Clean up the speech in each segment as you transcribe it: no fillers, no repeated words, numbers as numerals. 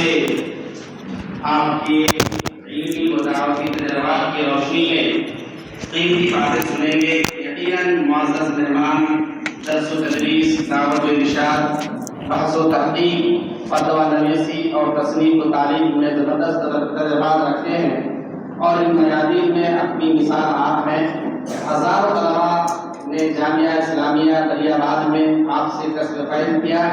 سے آپ کی علمی و دعوتی تجربات کی روشنی میں قیمتی باتیں سنیں گے۔ یقیناً معزز مہمان درس و تدریس، دعوت و ارشاد، بحث و تحقیق، فتویٰ نویسی اور تصنیف و تعلیم میں زبردست تجربات رکھتے ہیں اور ان میادین میں اپنی مثال آپ ہیں۔ ہزاروں طلباء نے جامعہ اسلامیہ دریا آباد میں آپ سے کسب فیض کیا۔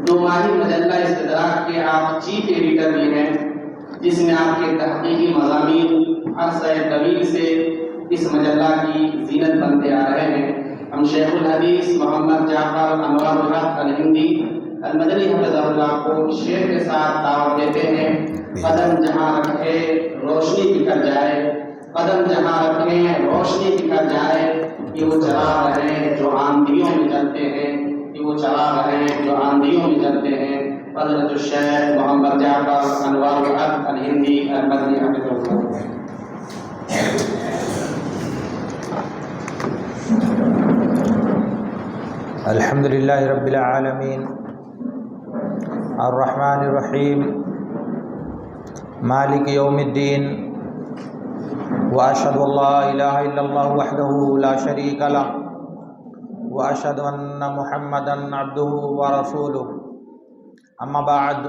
2 ماہی مجلہ استدراک کے آپ چیف ایڈیٹر بھی ہیں، جس میں آپ کے تحقیقی مضامین عرصہ طویل سے اس مجلہ کی زینت بنتے آ رہے ہیں۔ ہم شیخ الحدیث محمد جعفر انوار الحق الہندی المدنی حفظہ اللہ کو شعر کے ساتھ دعوت دیتے ہیں۔ قدم جہاں رکھے روشنی بکھر جائے، قدم جہاں رکھیں روشنی بکھر جائے، کہ وہ چلا رہے جو آندھیوں میں جلتے ہیں، کہ وہ چلا رہے جو آندھیوں میں جلتے ہیں۔ حضرت الشیخ محمد جعفر انوار الحق الہندی المدنی حفظہ اللہ۔ الحمدللہ رب العالمین الرحمن الرحیم مالک یوم الدین واشہد ان لا الہ الا اللہ وحدہ لا شریک لہ واشہد ان محمدا عبدہ ورسولہ اما بعد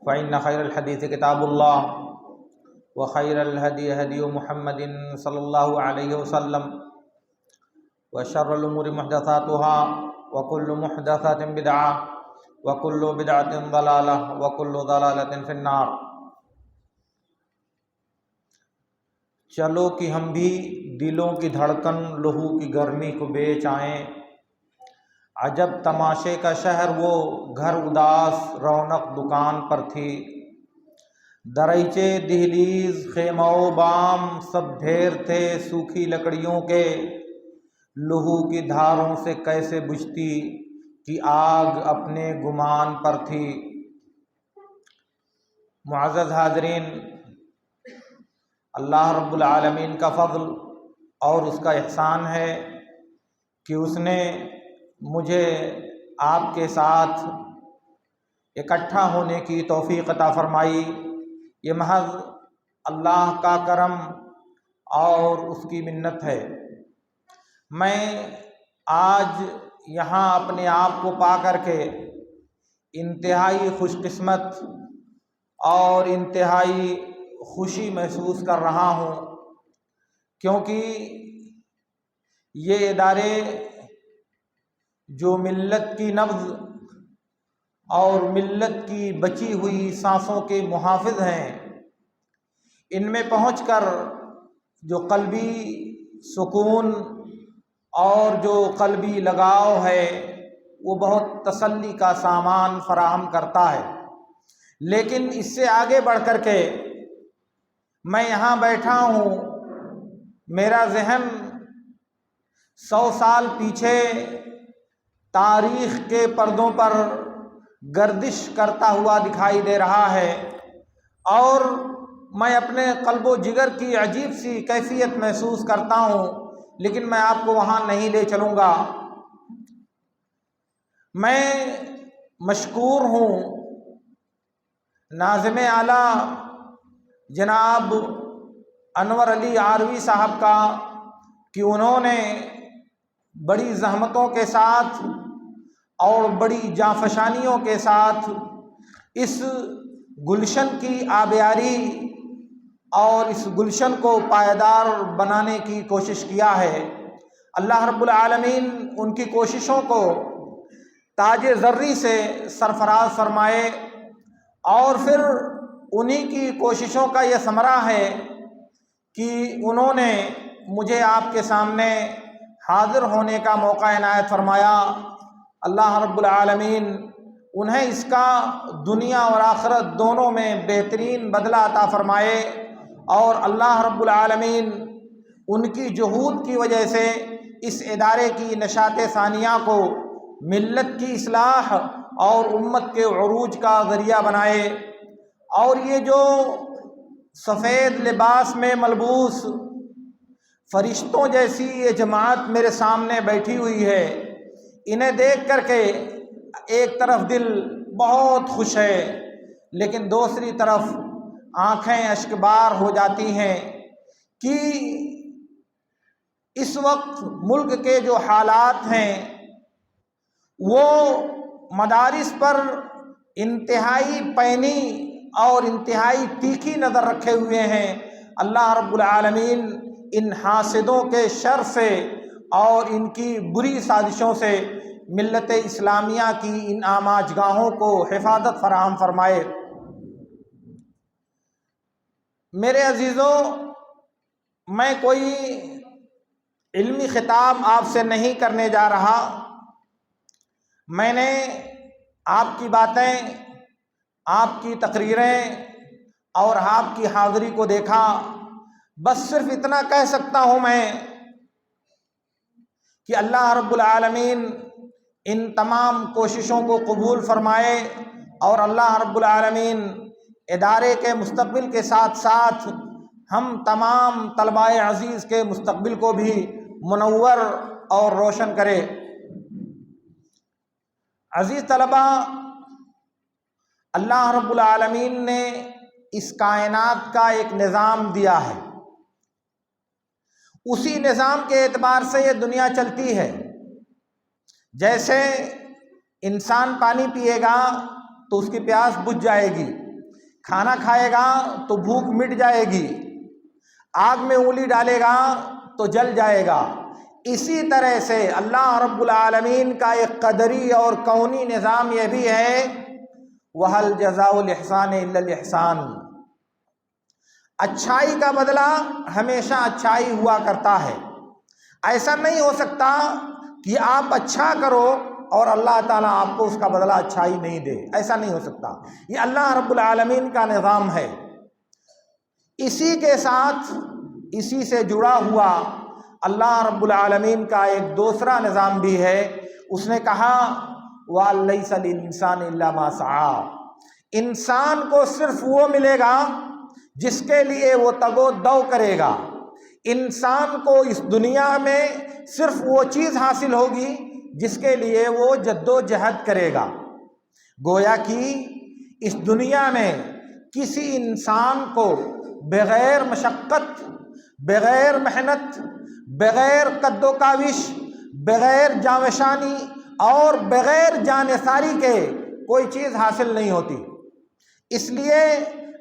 فإن خیر الحدیث کتاب اللہ وخیر الہدی ہدی محمد صلی اللہ علیہ وسلم وشر الامور محدثاتها وكل محدثة بدعة وكل بدعة ضلالة وكل ضلالة في النار۔ چلو کہ ہم بھی دلوں کی دھڑکن لہو کی گرمی کو بیچ آئیں، عجب تماشے کا شہر وہ گھر اداس رونق دکان پر تھی، دریچے دہلیز خیمہ و بام سب ڈھیر تھے سوکھی لکڑیوں کے، لہو کی دھاروں سے کیسے بجھتی کہ آگ اپنے گمان پر تھی۔ معزز حاضرین، اللہ رب العالمین کا فضل اور اس کا احسان ہے کہ اس نے مجھے آپ کے ساتھ اکٹھا ہونے کی توفیق عطا فرمائی۔ یہ محض اللہ کا کرم اور اس کی منت ہے۔ میں آج یہاں اپنے آپ کو پا کر کے انتہائی خوش قسمت اور انتہائی خوشی محسوس کر رہا ہوں، کیونکہ یہ ادارے جو ملت کی نبض اور ملت کی بچی ہوئی سانسوں کے محافظ ہیں، ان میں پہنچ کر جو قلبی سکون اور جو قلبی لگاؤ ہے وہ بہت تسلی کا سامان فراہم کرتا ہے۔ لیکن اس سے آگے بڑھ کر کے میں یہاں بیٹھا ہوں، میرا ذہن 100 سال پیچھے تاریخ کے پردوں پر گردش کرتا ہوا دکھائی دے رہا ہے، اور میں اپنے قلب و جگر کی عجیب سی کیفیت محسوس کرتا ہوں، لیکن میں آپ کو وہاں نہیں لے چلوں گا۔ میں مشکور ہوں ناظم اعلیٰ جناب انور علی آروی صاحب کا کہ انہوں نے بڑی زحمتوں کے ساتھ اور بڑی جانفشانیوں کے ساتھ اس گلشن کی آبیاری اور اس گلشن کو پائیدار بنانے کی کوشش کیا ہے۔ اللہ رب العالمین ان کی کوششوں کو تاج زرعی سے سرفراز فرمائے، اور پھر انہی کی کوششوں کا یہ ثمرہ ہے کہ انہوں نے مجھے آپ کے سامنے حاضر ہونے کا موقع عنایت فرمایا۔ اللہ رب العالمین انہیں اس کا دنیا اور آخرت دونوں میں بہترین بدلہ عطا فرمائے، اور اللہ رب العالمین ان کی جہود کی وجہ سے اس ادارے کی نشاط ثانیہ کو ملت کی اصلاح اور امت کے عروج کا ذریعہ بنائے۔ اور یہ جو سفید لباس میں ملبوس فرشتوں جیسی یہ جماعت میرے سامنے بیٹھی ہوئی ہے، انہیں دیکھ کر کے ایک طرف دل بہت خوش ہے لیکن دوسری طرف آنکھیں اشکبار ہو جاتی ہیں کہ اس وقت ملک کے جو حالات ہیں وہ مدارس پر انتہائی پینی اور انتہائی تیکھی نظر رکھے ہوئے ہیں۔ اللہ رب العالمین ان حاسدوں کے شر سے اور ان کی بری سازشوں سے ملت اسلامیہ کی ان آماج گاہوں کو حفاظت فراہم فرمائے۔ میرے عزیزوں، میں کوئی علمی خطاب آپ سے نہیں کرنے جا رہا۔ میں نے آپ کی باتیں، آپ کی تقریریں اور آپ کی حاضری کو دیکھا۔ بس صرف اتنا کہہ سکتا ہوں میں کہ اللہ رب العالمین ان تمام کوششوں کو قبول فرمائے، اور اللہ رب العالمین ادارے کے مستقبل کے ساتھ ساتھ ہم تمام طلباء عزیز کے مستقبل کو بھی منور اور روشن کرے۔ عزیز طلباء، اللہ رب العالمین نے اس کائنات کا ایک نظام دیا ہے، اسی نظام کے اعتبار سے یہ دنیا چلتی ہے۔ جیسے انسان پانی پیے گا تو اس کی پیاس بجھ جائے گی، کھانا کھائے گا تو بھوک مٹ جائے گی، آگ میں انگلی ڈالے گا تو جل جائے گا۔ اسی طرح سے اللہ رب العالمین کا ایک قدری اور کونی نظام یہ بھی ہے، وَهَلْ جَزَاءُ الْإِحْسَانِ إِلَّا الْإِحْسَانُ، اچھائی کا بدلہ ہمیشہ اچھائی ہوا کرتا ہے۔ ایسا نہیں ہو سکتا کہ آپ اچھا کرو اور اللہ تعالیٰ آپ کو اس کا بدلہ اچھائی نہیں دے، ایسا نہیں ہو سکتا۔ یہ اللہ رب العالمین کا نظام ہے۔ اسی کے ساتھ، اسی سے جڑا ہوا اللہ رب العالمین کا ایک دوسرا نظام بھی ہے۔ اس نے کہا وَلَيْسَ لِلْإِنسَانِ إِلَّا مَا سَعَىٰ، انسان کو صرف وہ ملے گا جس کے لیے وہ تگ و دو کرے گا۔ انسان کو اس دنیا میں صرف وہ چیز حاصل ہوگی جس کے لیے وہ جد و جہد کرے گا۔ گویا کہ اس دنیا میں کسی انسان کو بغیر مشقت، بغیر محنت، بغیر قد و کاوش، بغیر جانفشانی اور بغیر جانثاری کے کوئی چیز حاصل نہیں ہوتی۔ اس لیے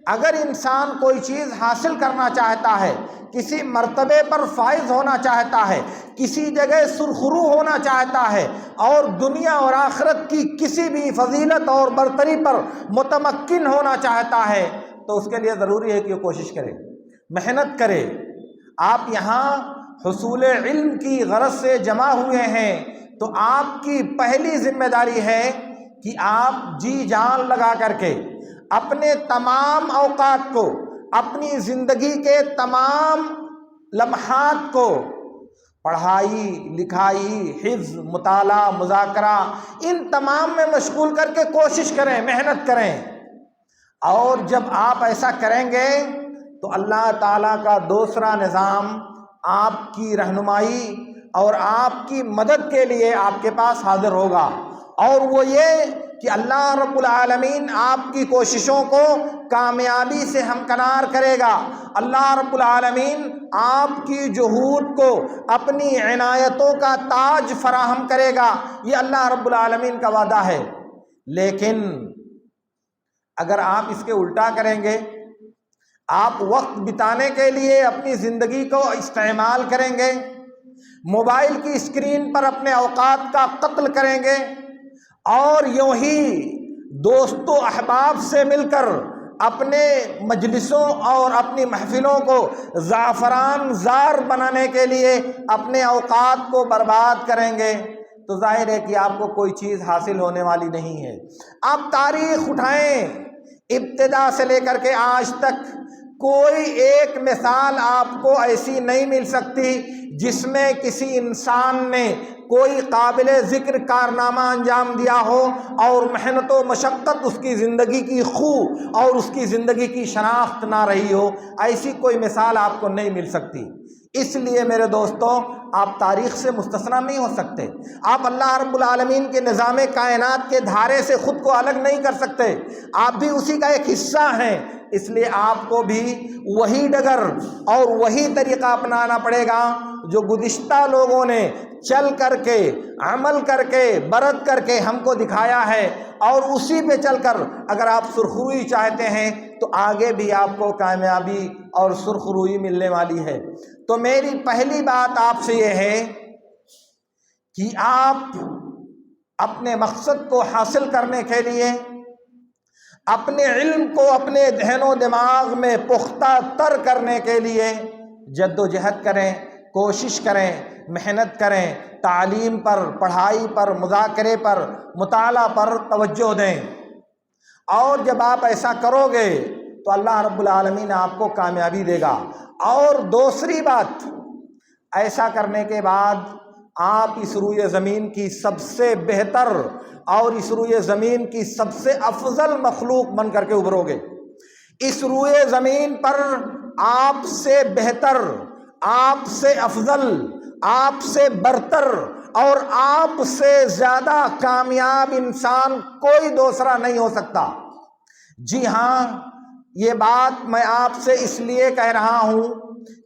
اگر انسان کوئی چیز حاصل کرنا چاہتا ہے، کسی مرتبے پر فائز ہونا چاہتا ہے، کسی جگہ سرخرو ہونا چاہتا ہے، اور دنیا اور آخرت کی کسی بھی فضیلت اور برتری پر متمکن ہونا چاہتا ہے، تو اس کے لیے ضروری ہے کہ وہ کوشش کرے، محنت کرے۔ آپ یہاں حصول علم کی غرض سے جمع ہوئے ہیں، تو آپ کی پہلی ذمہ داری ہے کہ آپ جی جان لگا کر کے اپنے تمام اوقات کو، اپنی زندگی کے تمام لمحات کو پڑھائی لکھائی، حفظ، مطالعہ، مذاکرہ، ان تمام میں مشغول کر کے کوشش کریں، محنت کریں۔ اور جب آپ ایسا کریں گے تو اللہ تعالیٰ کا دوسرا نظام آپ کی رہنمائی اور آپ کی مدد کے لیے آپ کے پاس حاضر ہوگا، اور وہ یہ کہ اللہ رب العالمین آپ کی کوششوں کو کامیابی سے ہمکنار کرے گا۔ اللہ رب العالمین آپ کی جہود کو اپنی عنایتوں کا تاج فراہم کرے گا، یہ اللہ رب العالمین کا وعدہ ہے۔ لیکن اگر آپ اس کے الٹا کریں گے، آپ وقت بتانے کے لیے اپنی زندگی کو استعمال کریں گے، موبائل کی اسکرین پر اپنے اوقات کا قتل کریں گے، اور یوں ہی دوست و احباب سے مل کر اپنے مجلسوں اور اپنی محفلوں کو زعفران زار بنانے کے لیے اپنے اوقات کو برباد کریں گے، تو ظاہر ہے کہ آپ کو کوئی چیز حاصل ہونے والی نہیں ہے۔ آپ تاریخ اٹھائیں، ابتدا سے لے کر کے آج تک کوئی ایک مثال آپ کو ایسی نہیں مل سکتی جس میں کسی انسان نے کوئی قابل ذکر کارنامہ انجام دیا ہو اور محنت و مشقت اس کی زندگی کی خو اور اس کی زندگی کی شناخت نہ رہی ہو۔ ایسی کوئی مثال آپ کو نہیں مل سکتی۔ اس لیے میرے دوستوں آپ تاریخ سے مستثنا نہیں ہو سکتے، آپ اللہ رب العالمین کے نظام کائنات کے دھارے سے خود کو الگ نہیں کر سکتے، آپ بھی اسی کا ایک حصہ ہیں، اس لیے آپ کو بھی وہی ڈگر اور وہی طریقہ اپنانا پڑے گا جو گزشتہ لوگوں نے چل کر کے، عمل کر کے، برت کر کے ہم کو دکھایا ہے، اور اسی پہ چل کر اگر آپ سرخروئی چاہتے ہیں تو آگے بھی آپ کو کامیابی اور سرخروئی ملنے والی ہے۔ تو میری پہلی بات آپ سے یہ ہے کہ آپ اپنے مقصد کو حاصل کرنے کے لیے اپنے علم کو اپنے ذہن و دماغ میں پختہ تر کرنے کے لیے جد و جہد کریں، کوشش کریں، محنت کریں، تعلیم پر، پڑھائی پر، مذاکرے پر، مطالعہ پر توجہ دیں، اور جب آپ ایسا کرو گے تو اللہ رب العالمین آپ کو کامیابی دے گا۔ اور دوسری بات، ایسا کرنے کے بعد آپ اس روئے زمین کی سب سے بہتر اور اس روئے زمین کی سب سے افضل مخلوق بن کر کے ابھرو گے۔ اس روئے زمین پر آپ سے بہتر، آپ سے افضل، آپ سے برتر اور آپ سے زیادہ کامیاب انسان کوئی دوسرا نہیں ہو سکتا۔ جی ہاں، یہ بات میں آپ سے اس لیے کہہ رہا ہوں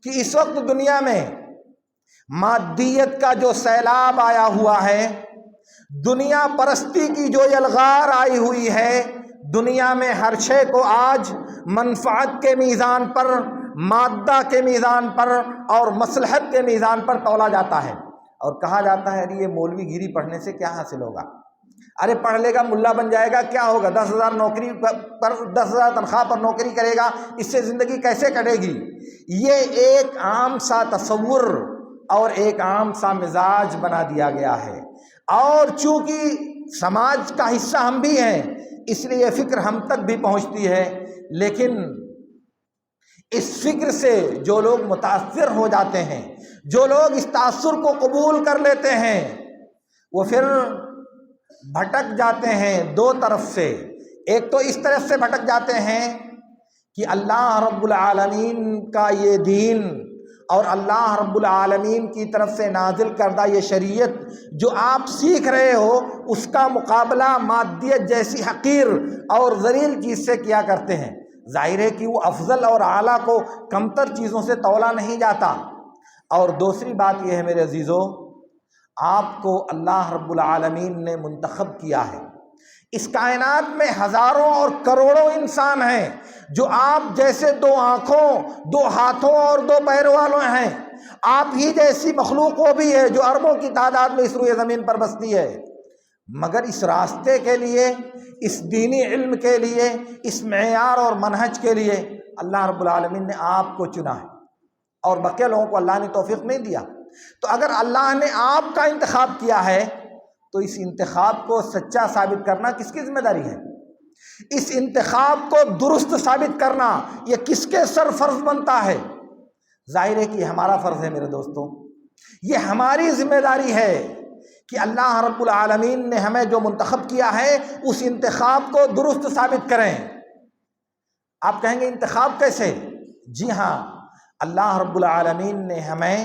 کہ اس وقت دنیا میں مادیت کا جو سیلاب آیا ہوا ہے، دنیا پرستی کی جو یلغار آئی ہوئی ہے، دنیا میں ہر شے کو آج منفعت کے میزان پر، مادہ کے میزان پر اور مصلحت کے میزان پر تولا جاتا ہے، اور کہا جاتا ہے ارے یہ مولوی گیری پڑھنے سے کیا حاصل ہوگا، ارے پڑھ لے گا ملا بن جائے گا کیا ہوگا، 10,000 نوکری پر 10,000 تنخواہ پر نوکری کرے گا، اس سے زندگی کیسے کٹے گی۔ یہ ایک عام سا تصور اور ایک عام سا مزاج بنا دیا گیا ہے، اور چونکہ سماج کا حصہ ہم بھی ہیں اس لیے یہ فکر ہم تک بھی پہنچتی ہے، لیکن اس فکر سے جو لوگ متاثر ہو جاتے ہیں، جو لوگ اس تاثر کو قبول کر لیتے ہیں، وہ پھر بھٹک جاتے ہیں دو طرف سے۔ ایک تو اس طرف سے بھٹک جاتے ہیں کہ اللہ رب العالمین کا یہ دین اور اللہ رب العالمین کی طرف سے نازل کردہ یہ شریعت جو آپ سیکھ رہے ہو، اس کا مقابلہ مادیت جیسی حقیر اور ذلیل چیز سے کیا کرتے ہیں۔ ظاہر ہے کہ وہ افضل اور اعلیٰ کو کمتر چیزوں سے تولا نہیں جاتا۔ اور دوسری بات یہ ہے میرے عزیزو، آپ کو اللہ رب العالمین نے منتخب کیا ہے۔ اس کائنات میں ہزاروں اور کروڑوں انسان ہیں جو آپ جیسے دو آنکھوں، دو ہاتھوں اور دو پیروں والوں ہیں۔ آپ ہی جیسی مخلوق وہ بھی ہے جو اربوں کی تعداد میں اس روئے زمین پر بستی ہے، مگر اس راستے کے لیے، اس دینی علم کے لیے، اس معیار اور منہج کے لیے اللہ رب العالمین نے آپ کو چنا ہے، اور بقیہ لوگوں کو اللہ نے توفیق نہیں دیا۔ تو اگر اللہ نے آپ کا انتخاب کیا ہے تو اس انتخاب کو سچا ثابت کرنا کس کی ذمہ داری ہے؟ اس انتخاب کو درست ثابت کرنا یہ کس کے سر فرض بنتا ہے؟ ظاہر ہے کہ یہ ہمارا فرض ہے میرے دوستوں، یہ ہماری ذمہ داری ہے کہ اللہ رب العالمین نے ہمیں جو منتخب کیا ہے اس انتخاب کو درست ثابت کریں۔ آپ کہیں گے انتخاب کیسے؟ جی ہاں، اللہ رب العالمین نے ہمیں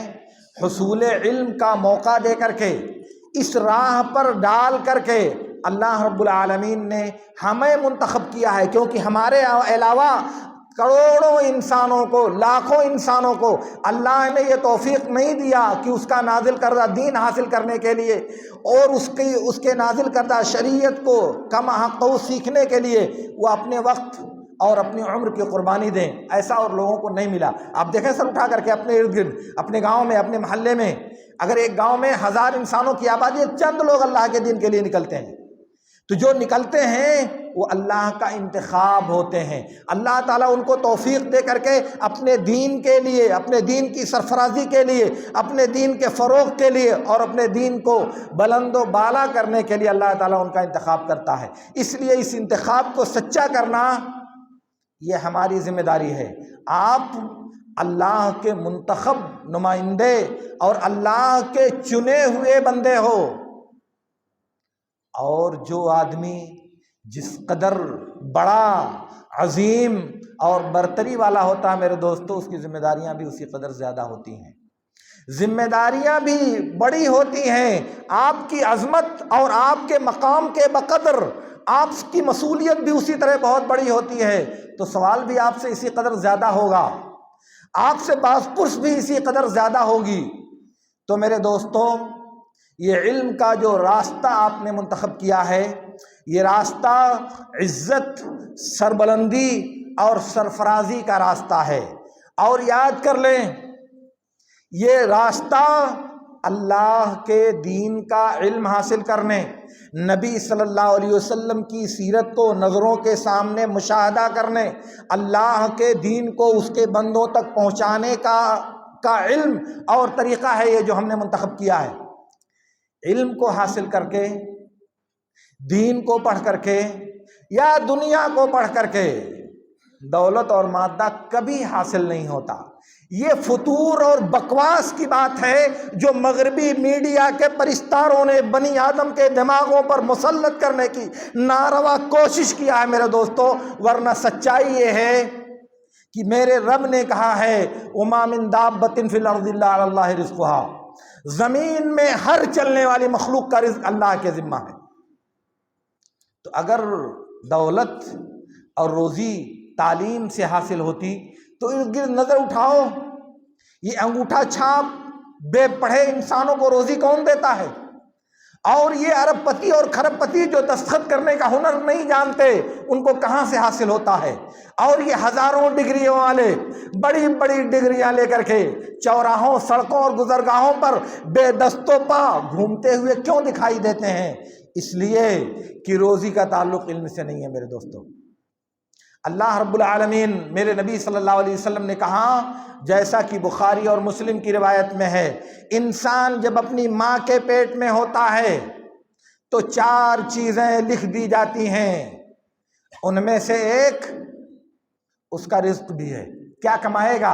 حصول علم کا موقع دے کر کے، اس راہ پر ڈال کر کے اللہ رب العالمین نے ہمیں منتخب کیا ہے، کیونکہ ہمارے علاوہ کروڑوں انسانوں کو، لاکھوں انسانوں کو اللہ نے یہ توفیق نہیں دیا کہ اس کا نازل کردہ دین حاصل کرنے کے لیے اور اس کے نازل کردہ شریعت کو کم حق سیکھنے کے لیے وہ اپنے وقت اور اپنی عمر کی قربانی دیں۔ ایسا اور لوگوں کو نہیں ملا۔ آپ دیکھیں سر اٹھا کر کے اپنے ارد گرد، اپنے گاؤں میں، اپنے محلے میں، اگر ایک گاؤں میں 1000 انسانوں کی آبادی ہے، چند لوگ اللہ کے دین کے لیے نکلتے ہیں، تو جو نکلتے ہیں وہ اللہ کا انتخاب ہوتے ہیں۔ اللہ تعالیٰ ان کو توفیق دے کر کے اپنے دین کے لیے، اپنے دین کی سرفرازی کے لیے، اپنے دین کے فروغ کے لیے اور اپنے دین کو بلند و بالا کرنے کے لیے اللہ تعالیٰ ان کا انتخاب کرتا ہے۔ اس لیے اس انتخاب کو سچا کرنا یہ ہماری ذمہ داری ہے۔ آپ اللہ کے منتخب نمائندے اور اللہ کے چنے ہوئے بندے ہو، اور جو آدمی جس قدر بڑا، عظیم اور برتری والا ہوتا ہے میرے دوستو، اس کی ذمہ داریاں بھی اسی قدر زیادہ ہوتی ہیں۔ ذمہ داریاں بھی بڑی ہوتی ہیں، آپ کی عظمت اور آپ کے مقام کے بقدر آپ کی مصولیت بھی اسی طرح بہت بڑی ہوتی ہے، تو سوال بھی آپ سے اسی قدر زیادہ ہوگا، آپ سے باز پرس بھی اسی قدر زیادہ ہوگی۔ تو میرے دوستوں، یہ علم کا جو راستہ آپ نے منتخب کیا ہے، یہ راستہ عزت، سربلندی اور سرفرازی کا راستہ ہے، اور یاد کر لیں یہ راستہ اللہ کے دین کا علم حاصل کرنے، نبی صلی اللہ علیہ وسلم کی سیرت کو نظروں کے سامنے مشاہدہ کرنے، اللہ کے دین کو اس کے بندوں تک پہنچانے کا علم اور طریقہ ہے یہ جو ہم نے منتخب کیا ہے۔ علم کو حاصل کر کے، دین کو پڑھ کر کے یا دنیا کو پڑھ کر کے دولت اور مادہ کبھی حاصل نہیں ہوتا۔ یہ فطور اور بکواس کی بات ہے جو مغربی میڈیا کے پرستاروں نے بنی آدم کے دماغوں پر مسلط کرنے کی ناروا کوشش کیا ہے میرے دوستو، ورنہ سچائی یہ ہے کہ میرے رب نے کہا ہے وَمَا مِن دَابَّةٍ فِي الْأَرْضِ إِلَّا عَلَى اللَّهِ رِزْقُهَا، زمین میں ہر چلنے والی مخلوق کا رزق اللہ کے ذمہ ہے۔ تو اگر دولت اور روزی تعلیم سے حاصل ہوتی تو ارد گرد نظر اٹھاؤ، یہ انگوٹھا چھاپ بے پڑھے انسانوں کو روزی کون دیتا ہے؟ اور یہ ارب پتی اور کھرب پتی جو دستخط کرنے کا ہنر نہیں جانتے ان کو کہاں سے حاصل ہوتا ہے؟ اور یہ ہزاروں ڈگریوں والے بڑی بڑی ڈگریاں لے کر کے چوراہوں، سڑکوں اور گزرگاہوں پر بے دست و پا گھومتے ہوئے کیوں دکھائی دیتے ہیں؟ اس لیے کہ روزی کا تعلق علم سے نہیں ہے میرے دوستوں۔ اللہ رب العالمین، میرے نبی صلی اللہ علیہ وسلم نے کہا، جیسا کہ بخاری اور مسلم کی روایت میں ہے، انسان جب اپنی ماں کے پیٹ میں ہوتا ہے تو 4 چیزیں لکھ دی جاتی ہیں، ان میں سے ایک اس کا رزق بھی ہے، کیا کمائے گا،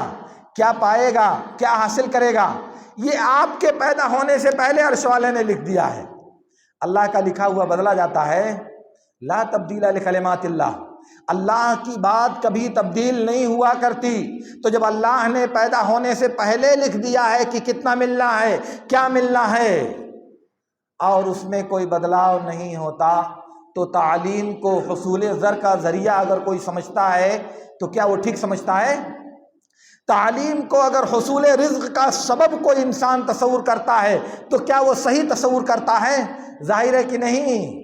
کیا پائے گا، کیا حاصل کرے گا، یہ آپ کے پیدا ہونے سے پہلے عرش والے نے لکھ دیا ہے۔ اللہ کا لکھا ہوا بدلا جاتا ہے، لا تبدیل لکلمات اللہ، اللہ کی بات کبھی تبدیل نہیں ہوا کرتی۔ تو جب اللہ نے پیدا ہونے سے پہلے لکھ دیا ہے کہ کتنا ملنا ہے، کیا ملنا ہے، اور اس میں کوئی بدلاؤ نہیں ہوتا، تو تعلیم کو حصول زر کا ذریعہ اگر کوئی سمجھتا ہے تو کیا وہ ٹھیک سمجھتا ہے؟ تعلیم کو اگر حصول رزق کا سبب کوئی انسان تصور کرتا ہے تو کیا وہ صحیح تصور کرتا ہے؟ ظاہر ہے کہ نہیں۔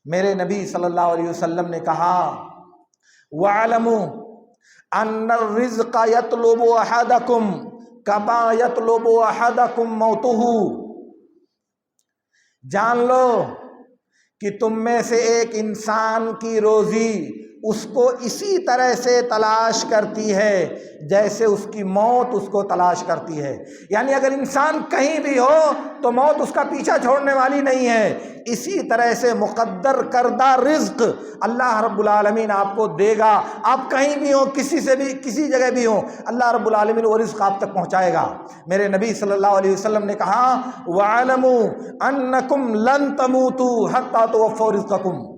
میرے نبی صلی اللہ علیہ وسلم نے کہا وَاعْلَمُوا أَنَّ الرِّزْقَ يَطْلُبُ أَحَدَكُمْ كَمَا يَطْلُبُ أَحَدَكُمْ مَوْتُهُ، جان لو کہ تم میں سے ایک انسان کی روزی اس کو اسی طرح سے تلاش کرتی ہے جیسے اس کی موت اس کو تلاش کرتی ہے۔ یعنی اگر انسان کہیں بھی ہو تو موت اس کا پیچھا چھوڑنے والی نہیں ہے۔ اسی طرح سے مقدر کردہ رزق اللہ رب العالمین آپ کو دے گا، آپ کہیں بھی ہوں، کسی سے بھی، کسی جگہ بھی ہوں، اللہ رب العالمین وہ رزق آپ تک پہنچائے گا۔ میرے نبی صلی اللہ علیہ وسلم نے کہا وَاعْلَمُوا أَنَّكُمْ لَن تَمُوتُوا حَتَّى تُوَفَّوْا رِزْقَكُمْ،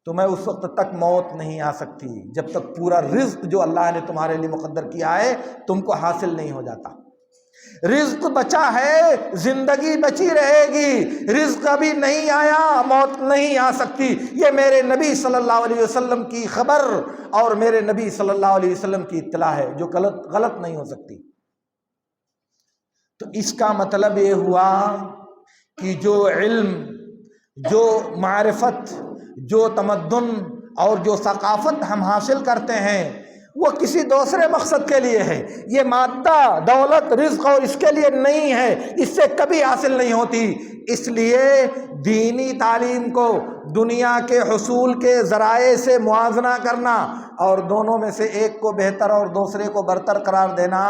تمہیں اس وقت تک موت نہیں آ سکتی جب تک پورا رزق جو اللہ نے تمہارے لیے مقدر کیا ہے تم کو حاصل نہیں ہو جاتا۔ رزق بچا ہے، زندگی بچی رہے گی، رزق ابھی نہیں آیا، موت نہیں آ سکتی۔ یہ میرے نبی صلی اللہ علیہ وسلم کی خبر اور میرے نبی صلی اللہ علیہ وسلم کی اطلاع ہے جو غلط نہیں ہو سکتی۔ تو اس کا مطلب یہ ہوا کہ جو علم، جو معرفت، جو تمدن اور جو ثقافت ہم حاصل کرتے ہیں وہ کسی دوسرے مقصد کے لیے ہے، یہ مادہ، دولت، رزق اور اس کے لیے نہیں ہے، اس سے کبھی حاصل نہیں ہوتی۔ اس لیے دینی تعلیم کو دنیا کے حصول کے ذرائع سے موازنہ کرنا اور دونوں میں سے ایک کو بہتر اور دوسرے کو برتر قرار دینا،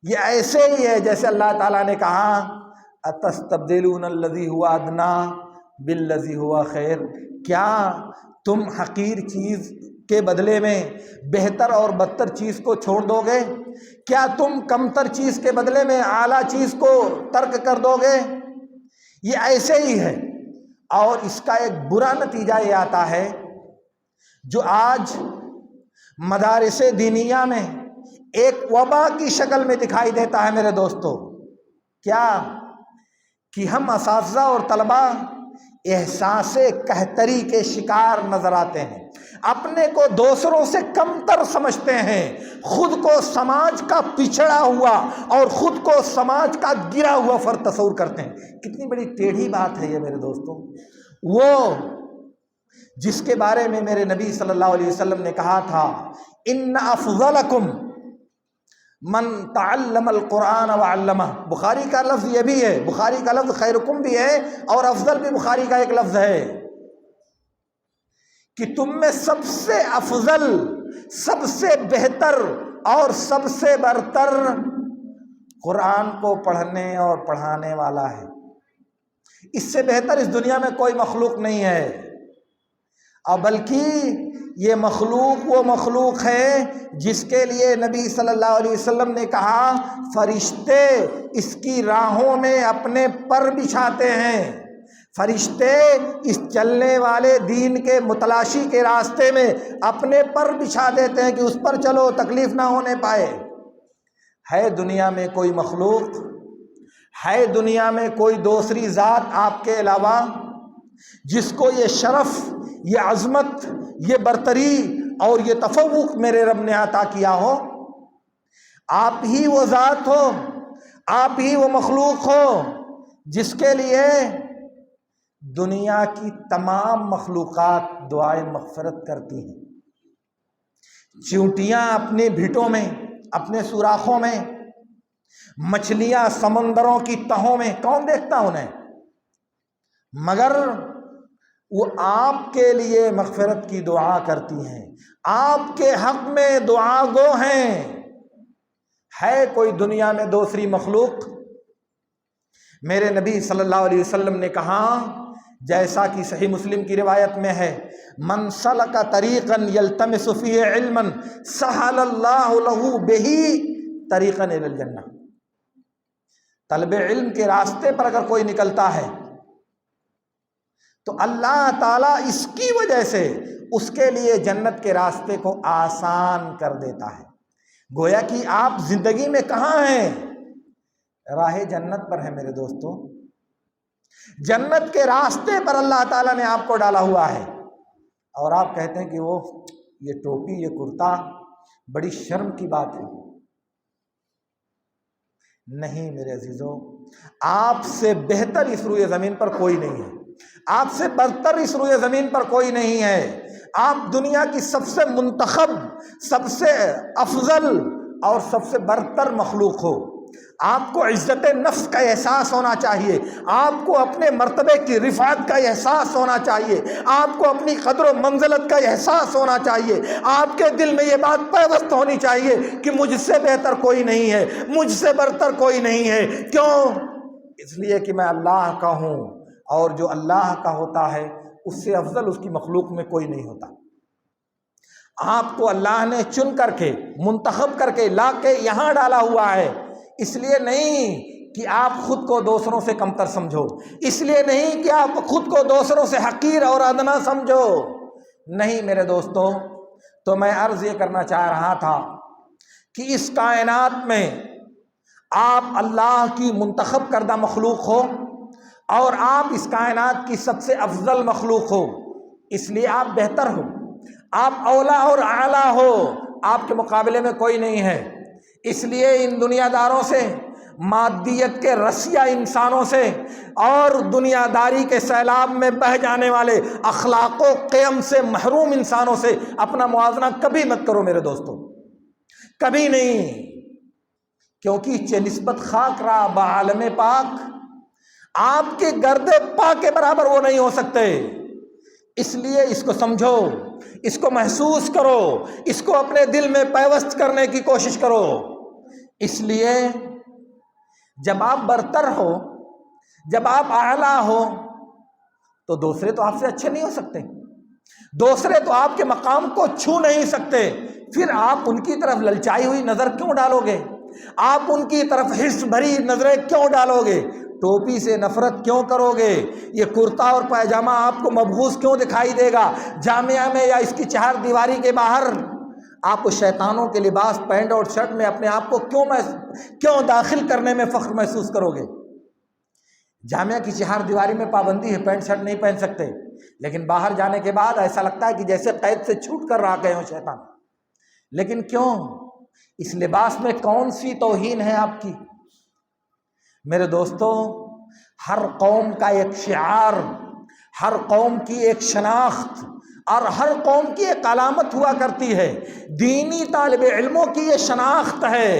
یہ ایسے ہی ہے جیسے اللہ تعالیٰ نے کہا اتستبدلون الذی ہوا ادنی بالذی ہوا خیر، کیا تم حقیر چیز کے بدلے میں بہتر اور بدتر چیز کو چھوڑ دو گے؟ کیا تم کمتر چیز کے بدلے میں اعلیٰ چیز کو ترک کر دو گے؟ یہ ایسے ہی ہے، اور اس کا ایک برا نتیجہ یہ آتا ہے جو آج مدارس دینیہ میں ایک وبا کی شکل میں دکھائی دیتا ہے میرے دوستو۔ کیا کہ ہم اساتذہ اور طلباء احساس قحطی کے شکار نظر آتے ہیں، اپنے کو دوسروں سے کمتر سمجھتے ہیں، خود کو سماج کا پچھڑا ہوا اور خود کو سماج کا گرا ہوا فرد تصور کرتے ہیں۔ کتنی بڑی ٹیڑھی بات ہے یہ میرے دوستوں۔ وہ جس کے بارے میں میرے نبی صلی اللہ علیہ وسلم نے کہا تھا ان افضلکم من تعلم القرآن وعلمہ، بخاری کا لفظ یہ بھی ہے، بخاری کا لفظ خیرکم بھی ہے اور افضل بھی بخاری کا ایک لفظ ہے کہ تم میں سب سے افضل، سب سے بہتر اور سب سے برتر قرآن کو پڑھنے اور پڑھانے والا ہے۔ اس سے بہتر اس دنیا میں کوئی مخلوق نہیں ہے، اور بلکہ یہ مخلوق وہ مخلوق ہے جس کے لیے نبی صلی اللہ علیہ وسلم نے کہا فرشتے اس کی راہوں میں اپنے پر بچھاتے ہیں، فرشتے اس چلنے والے دین کے متلاشی کے راستے میں اپنے پر بچھا دیتے ہیں کہ اس پر چلو، تکلیف نہ ہونے پائے۔ ہے دنیا میں کوئی مخلوق، ہے دنیا میں کوئی دوسری ذات آپ کے علاوہ جس کو یہ شرف، یہ عظمت، یہ برتری اور یہ تفوق میرے رب نے عطا کیا ہو؟ آپ ہی وہ ذات ہو، آپ ہی وہ مخلوق ہو جس کے لیے دنیا کی تمام مخلوقات دعائیں مغفرت کرتی ہیں۔ چیونٹیاں اپنے بھٹوں میں، اپنے سوراخوں میں، مچھلیاں سمندروں کی تہوں میں، کون دیکھتا انہیں؟ مگر وہ آپ کے لیے مغفرت کی دعا کرتی ہیں، آپ کے حق میں دعا گو ہیں۔ ہے کوئی دنیا میں دوسری مخلوق؟ میرے نبی صلی اللہ علیہ وسلم نے کہا جیسا کہ صحیح مسلم کی روایت میں ہے من سلک طریقا یلتمس فیہ علما سہل اللہ لہ بہ طریقا الی الجنہ، طلب علم کے راستے پر اگر کوئی نکلتا ہے تو اللہ تعالیٰ اس کی وجہ سے اس کے لیے جنت کے راستے کو آسان کر دیتا ہے۔ گویا کہ آپ زندگی میں کہاں ہیں؟ راہ جنت پر ہے میرے دوستو، جنت کے راستے پر اللہ تعالیٰ نے آپ کو ڈالا ہوا ہے، اور آپ کہتے ہیں کہ وہ یہ ٹوپی، یہ کرتا بڑی شرم کی بات ہے۔ نہیں میرے عزیزو، آپ سے بہتر اس روئے زمین پر کوئی نہیں ہے، آپ سے برتر اس روئے زمین پر کوئی نہیں ہے۔ آپ دنیا کی سب سے منتخب، سب سے افضل اور سب سے برتر مخلوق ہو۔ آپ کو عزت نفس کا احساس ہونا چاہیے، آپ کو اپنے مرتبے کی رفعت کا احساس ہونا چاہیے، آپ کو اپنی قدر و منزلت کا احساس ہونا چاہیے، آپ کے دل میں یہ بات پیوست ہونی چاہیے کہ مجھ سے بہتر کوئی نہیں ہے، مجھ سے برتر کوئی نہیں ہے۔ کیوں؟ اس لیے کہ میں اللہ کا ہوں، اور جو اللہ کا ہوتا ہے اس سے افضل اس کی مخلوق میں کوئی نہیں ہوتا۔ آپ کو اللہ نے چن کر کے، منتخب کر کے لا کے یہاں ڈالا ہوا ہے، اس لیے نہیں کہ آپ خود کو دوسروں سے کمتر سمجھو، اس لیے نہیں کہ آپ خود کو دوسروں سے حقیر اور ادنا سمجھو، نہیں میرے دوستو۔ تو میں عرض یہ کرنا چاہ رہا تھا کہ اس کائنات میں آپ اللہ کی منتخب کردہ مخلوق ہو، اور آپ اس کائنات کی سب سے افضل مخلوق ہو، اس لیے آپ بہتر ہو، آپ اولا اور اعلیٰ ہو، آپ کے مقابلے میں کوئی نہیں ہے۔ اس لیے ان دنیا داروں سے، مادیت کے رسیا انسانوں سے اور دنیا داری کے سیلاب میں بہہ جانے والے اخلاق و قیم سے محروم انسانوں سے اپنا موازنہ کبھی مت کرو میرے دوستو، کبھی نہیں، کیونکہ نسبت خاک را بعالم پاک، آپ کے گرد پا کے برابر وہ نہیں ہو سکتے۔ اس لیے اس کو سمجھو، اس کو محسوس کرو، اس کو اپنے دل میں پیوست کرنے کی کوشش کرو۔ اس لیے جب آپ برتر ہو، جب آپ اعلیٰ ہو، تو دوسرے تو آپ سے اچھے نہیں ہو سکتے، دوسرے تو آپ کے مقام کو چھو نہیں سکتے، پھر آپ ان کی طرف للچائی ہوئی نظر کیوں ڈالو گے؟ آپ ان کی طرف حرص بھری نظریں کیوں ڈالو گے؟ ٹوپی سے نفرت کیوں کرو گے؟ یہ کرتا اور پائجامہ آپ کو مبغوض کیوں دکھائی دے گا؟ جامعہ میں یا اس کی چہار دیواری کے باہر آپ شیطانوں کے لباس پینٹ اور شرٹ میں اپنے آپ کو کیوں داخل کرنے میں فخر محسوس کرو گے؟ جامعہ کی چہار دیواری میں پابندی ہے، پینٹ شرٹ نہیں پہن سکتے، لیکن باہر جانے کے بعد ایسا لگتا ہے کہ جیسے قید سے چھوٹ کر آ گئے ہوں شیطان۔ لیکن کیوں؟ اس لباس میں کون سی توہین ہے آپ کی؟ میرے دوستو، ہر قوم کا ایک شعار، ہر قوم کی ایک شناخت اور ہر قوم کی ایک علامت ہوا کرتی ہے۔ دینی طالب علموں کی یہ شناخت ہے۔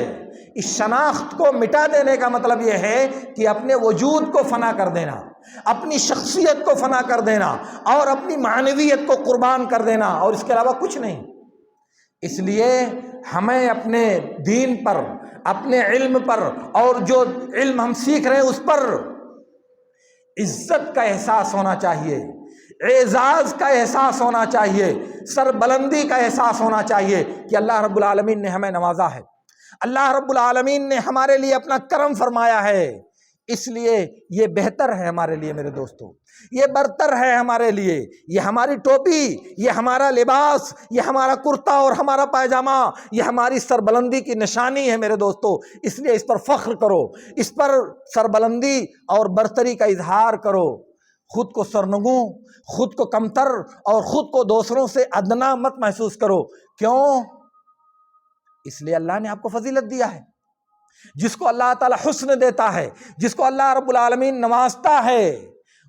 اس شناخت کو مٹا دینے کا مطلب یہ ہے کہ اپنے وجود کو فنا کر دینا، اپنی شخصیت کو فنا کر دینا اور اپنی معنویت کو قربان کر دینا، اور اس کے علاوہ کچھ نہیں۔ اس لیے ہمیں اپنے دین پر، اپنے علم پر، اور جو علم ہم سیکھ رہے ہیں اس پر عزت کا احساس ہونا چاہیے، اعزاز کا احساس ہونا چاہیے، سربلندی کا احساس ہونا چاہیے کہ اللہ رب العالمین نے ہمیں نوازا ہے، اللہ رب العالمین نے ہمارے لیے اپنا کرم فرمایا ہے۔ اس لیے یہ بہتر ہے ہمارے لیے میرے دوستو، یہ برتر ہے ہمارے لیے، یہ ہماری ٹوپی، یہ ہمارا لباس، یہ ہمارا کرتا اور ہمارا پائجامہ، یہ ہماری سربلندی کی نشانی ہے میرے دوستو۔ اس لیے اس پر فخر کرو، اس پر سربلندی اور برتری کا اظہار کرو۔ خود کو سرنگوں، خود کو کمتر اور خود کو دوسروں سے ادنا مت محسوس کرو۔ کیوں؟ اس لیے اللہ نے آپ کو فضیلت دیا ہے۔ جس کو اللہ تعالی حسن دیتا ہے، جس کو اللہ رب العالمین نوازتا ہے،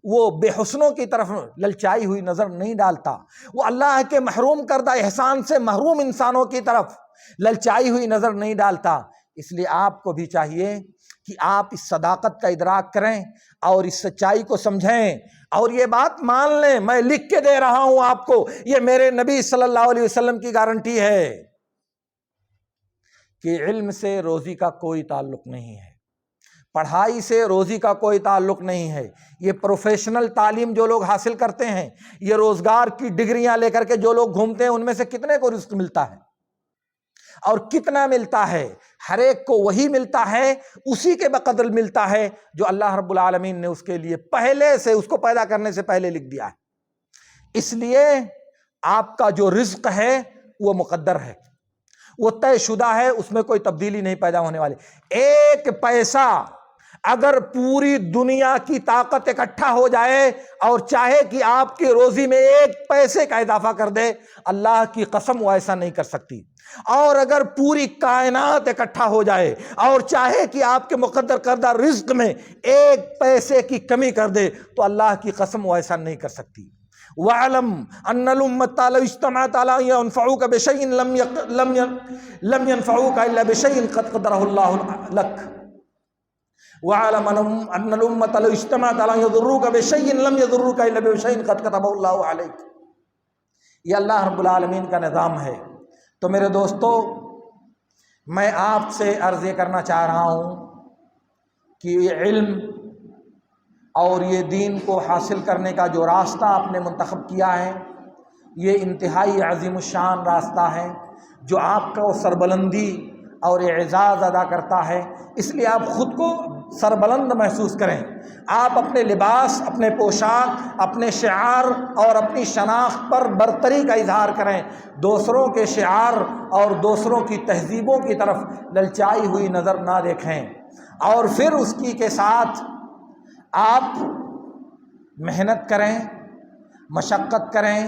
وہ بے حسنوں کی طرف للچائی ہوئی نظر نہیں ڈالتا، وہ اللہ کے محروم کردہ احسان سے محروم انسانوں کی طرف للچائی ہوئی نظر نہیں ڈالتا۔ اس لیے آپ کو بھی چاہیے کہ آپ اس صداقت کا ادراک کریں اور اس سچائی کو سمجھیں، اور یہ بات مان لیں، میں لکھ کے دے رہا ہوں آپ کو، یہ میرے نبی صلی اللہ علیہ وسلم کی گارنٹی ہے کہ علم سے روزی کا کوئی تعلق نہیں ہے، پڑھائی سے روزی کا کوئی تعلق نہیں ہے۔ یہ پروفیشنل تعلیم جو لوگ حاصل کرتے ہیں، یہ روزگار کی ڈگریاں لے کر کے جو لوگ گھومتے ہیں، ان میں سے کتنے کو رزق ملتا ہے اور کتنا ملتا ہے؟ ہر ایک کو وہی ملتا ہے، اسی کے بقدر ملتا ہے جو اللہ رب العالمین نے اس کے لیے پہلے سے، اس کو پیدا کرنے سے پہلے لکھ دیا ہے۔ اس لیے آپ کا جو رزق ہے وہ مقدر ہے، وہ طے شدہ ہے، اس میں کوئی تبدیلی نہیں پیدا ہونے والی۔ ایک پیسہ اگر پوری دنیا کی طاقت اکٹھا ہو جائے اور چاہے کہ آپ کی روزی میں ایک پیسے کا اضافہ کر دے، اللہ کی قسم وہ ایسا نہیں کر سکتی۔ اور اگر پوری کائنات اکٹھا ہو جائے اور چاہے کہ آپ کے مقدر کردہ رزق میں ایک پیسے کی کمی کر دے، تو اللہ کی قسم وہ ایسا نہیں کر سکتی۔ وَاعْلَمْ أَنَّ الْأُمَّةَ لَوْ اجْتَمَعَتْ عَلَىٰ أَن يَنفَعُوكَ بِشَيْءٍ لَمْ يَنفَعُوكَ إِلَّا بِشَيْءٍ قَدْ قَدَرَهُ اللَّهُ لَكَ وَاعْلَمْ أَنَّ الْأُمَّةَ لَوْ اجْتَمَعَتْ عَلَىٰ أَن يَضُرُّوكَ بِشَيْءٍ لَمْ يَضُرُّوكَ إِلَّا بِشَيْءٍ قَدْ كَتَبَهُ اللَّهُ عَلَيْكَ۔ یہ اللہ رب العالمین کا نظام ہے۔ تو میرے دوستو، میں آپ سے عرض یہ کرنا چاہ رہا ہوں کہ یہ علم اور یہ دین کو حاصل کرنے کا جو راستہ آپ نے منتخب کیا ہے، یہ انتہائی عظیم الشان راستہ ہے جو آپ کو سربلندی اور اعزاز ادا کرتا ہے۔ اس لیے آپ خود کو سربلند محسوس کریں، آپ اپنے لباس، اپنے پوشاک، اپنے شعار اور اپنی شناخت پر برتری کا اظہار کریں، دوسروں کے شعار اور دوسروں کی تہذیبوں کی طرف للچائی ہوئی نظر نہ دیکھیں، اور پھر اس کی کے ساتھ آپ محنت کریں، مشقت کریں،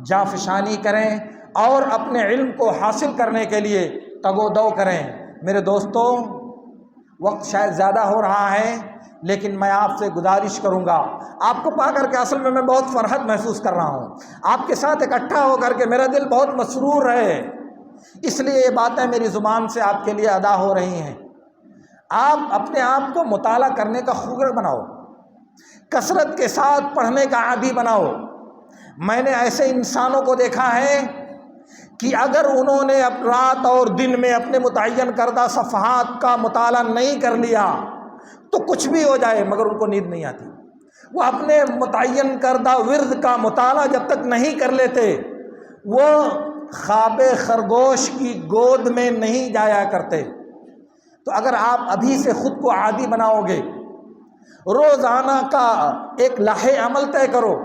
جانفشانی کریں اور اپنے علم کو حاصل کرنے کے لیے تگ و دو کریں۔ میرے دوستو، وقت شاید زیادہ ہو رہا ہے، لیکن میں آپ سے گزارش کروں گا، آپ کو پا کر کے اصل میں بہت فرحت محسوس کر رہا ہوں، آپ کے ساتھ اکٹھا ہو کر کے میرا دل بہت مسرور ہے، اس لیے یہ باتیں میری زبان سے آپ کے لیے ادا ہو رہی ہیں۔ آپ اپنے آپ کو مطالعہ کرنے کا خوگر بناؤ، کثرت کے ساتھ پڑھنے کا عادی بناؤ۔ میں نے ایسے انسانوں کو دیکھا ہے کہ اگر انہوں نے اب رات اور دن میں اپنے متعین کردہ صفحات کا مطالعہ نہیں کر لیا تو کچھ بھی ہو جائے مگر ان کو نیند نہیں آتی۔ وہ اپنے متعین کردہ ورد کا مطالعہ جب تک نہیں کر لیتے، وہ خواب خرگوش کی گود میں نہیں جایا کرتے۔ تو اگر آپ ابھی سے خود کو عادی بناؤ گے، روزانہ کا ایک لائحہ عمل طے کرو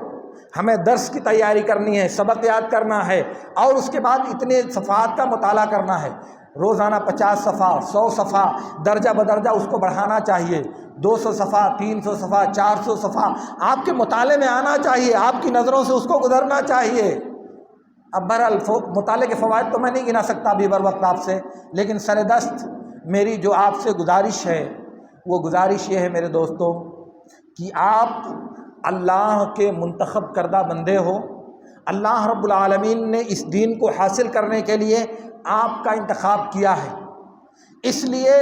ہمیں درس کی تیاری کرنی ہے، سبق یاد کرنا ہے، اور اس کے بعد اتنے صفحات کا مطالعہ کرنا ہے، روزانہ 50 صفحہ 100 صفحہ درجہ بدرجہ اس کو بڑھانا چاہیے، 200 صفحہ 300 صفحہ 400 صفحہ آپ کے مطالعے میں آنا چاہیے، آپ کی نظروں سے اس کو گزرنا چاہیے۔ اب بہرحال مطالعے کے فوائد تو میں نہیں گنا سکتا ابھی بر وقت آپ سے، لیکن سر دست میری جو آپ سے گزارش ہے وہ گزارش یہ ہے میرے دوستوں کہ آپ اللہ کے منتخب کردہ بندے ہو، اللہ رب العالمین نے اس دین کو حاصل کرنے کے لیے آپ کا انتخاب کیا ہے، اس لیے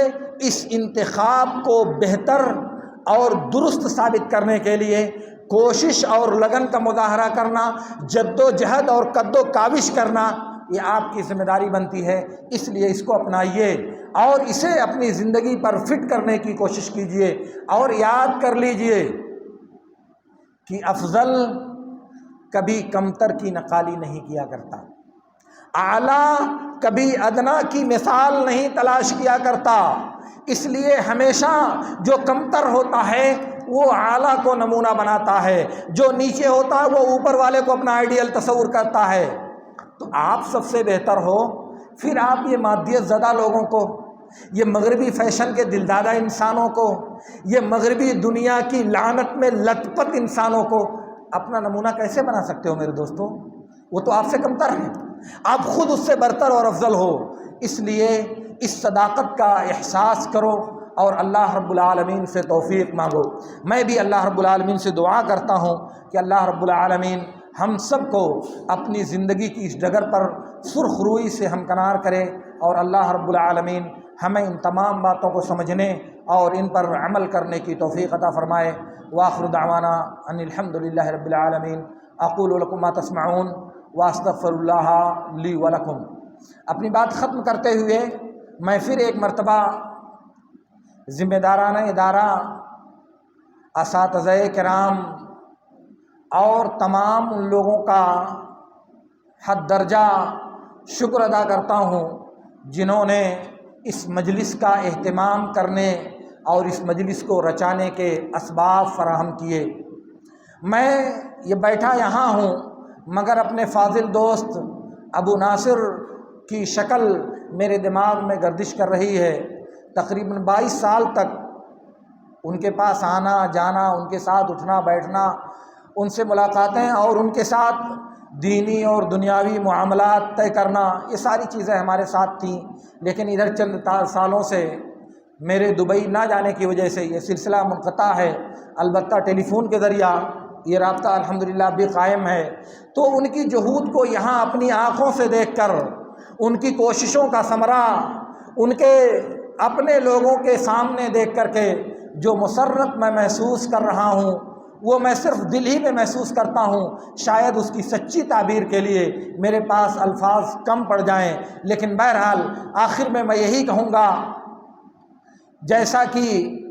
اس انتخاب کو بہتر اور درست ثابت کرنے کے لیے کوشش اور لگن کا مظاہرہ کرنا، جد و جہد اور قد و کاوش کرنا، یہ آپ کی ذمہ داری بنتی ہے۔ اس لیے اس کو اپنائیے اور اسے اپنی زندگی پر فٹ کرنے کی کوشش کیجیے، اور یاد کر لیجیے کہ افضل کبھی کمتر کی نقالی نہیں کیا کرتا، اعلیٰ کبھی ادنا کی مثال نہیں تلاش کیا کرتا، اس لیے ہمیشہ جو کمتر ہوتا ہے وہ اعلیٰ کو نمونہ بناتا ہے، جو نیچے ہوتا ہے وہ اوپر والے کو اپنا آئیڈیل تصور کرتا ہے۔ تو آپ سب سے بہتر ہو، پھر آپ یہ مادیت زدہ لوگوں کو، یہ مغربی فیشن کے دلدادہ انسانوں کو، یہ مغربی دنیا کی لعنت میں لت پت انسانوں کو اپنا نمونہ کیسے بنا سکتے ہو میرے دوستو؟ وہ تو آپ سے کمتر ہیں، آپ خود اس سے برتر اور افضل ہو۔ اس لیے اس صداقت کا احساس کرو اور اللہ رب العالمین سے توفیق مانگو۔ میں بھی اللہ رب العالمین سے دعا کرتا ہوں کہ اللہ رب العالمین ہم سب کو اپنی زندگی کی اس ڈگر پر سرخ روئی سے ہمکنار کرے، اور اللہ رب العالمین ہمیں ان تمام باتوں کو سمجھنے اور ان پر عمل کرنے کی توفیق عطا فرمائے۔ وآخر دعوانا ان الحمد للہ رب العالمین۔ اقول لکم ما تسمعون واستغفر اللہ لی ولکم۔ اپنی بات ختم کرتے ہوئے میں پھر ایک مرتبہ ذمہ دارانہ ادارہ، اساتذہ کرام اور تمام ان لوگوں کا حد درجہ شکر ادا کرتا ہوں جنہوں نے اس مجلس کا اہتمام کرنے اور اس مجلس کو رچانے کے اسباب فراہم کیے۔ میں یہ بیٹھا یہاں ہوں مگر اپنے فاضل دوست ابو ناصر کی شکل میرے دماغ میں گردش کر رہی ہے۔ تقریباً 22 سال تک ان کے پاس آنا جانا، ان کے ساتھ اٹھنا بیٹھنا، ان سے ملاقاتیں اور ان کے ساتھ دینی اور دنیاوی معاملات طے کرنا، یہ ساری چیزیں ہمارے ساتھ تھیں، لیکن ادھر چند سالوں سے میرے دبئی نہ جانے کی وجہ سے یہ سلسلہ منقطع ہے۔ البتہ ٹیلی فون کے ذریعہ یہ رابطہ الحمدللہ بھی قائم ہے۔ تو ان کی جہود کو یہاں اپنی آنکھوں سے دیکھ کر، ان کی کوششوں کا ثمرہ ان کے اپنے لوگوں کے سامنے دیکھ کر کے جو مسرت میں محسوس کر رہا ہوں وہ میں صرف دل ہی میں محسوس کرتا ہوں، شاید اس کی سچی تعبیر کے لیے میرے پاس الفاظ کم پڑ جائیں، لیکن بہرحال آخر میں یہی کہوں گا جیسا کہ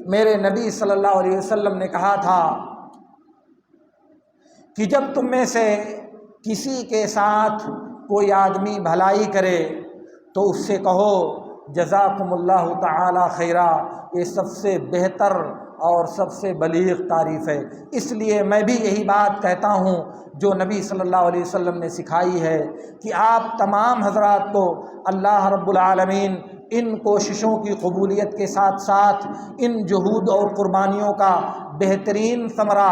میرے نبی صلی اللہ علیہ وسلم نے کہا تھا کہ جب تم میں سے کسی کے ساتھ کوئی آدمی بھلائی کرے تو اس سے کہو جزاکم اللہ تعالی خیرا، یہ سب سے بہتر اور سب سے بلیغ تعریف ہے۔ اس لیے میں بھی یہی بات کہتا ہوں جو نبی صلی اللہ علیہ وسلم نے سکھائی ہے کہ آپ تمام حضرات کو اللہ رب العالمین ان کوششوں کی قبولیت کے ساتھ ساتھ ان جہود اور قربانیوں کا بہترین ثمرہ،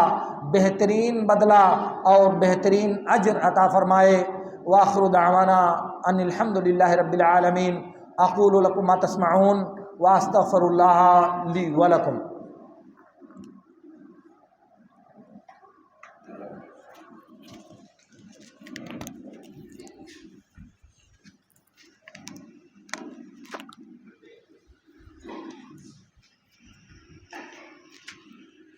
بہترین بدلہ اور بہترین اجر عطا فرمائے۔ وآخر دعوانا ان الحمد للہ رب العالمین۔ اقول لکم ما تسمعون واستغفر اللہ لی ولکم۔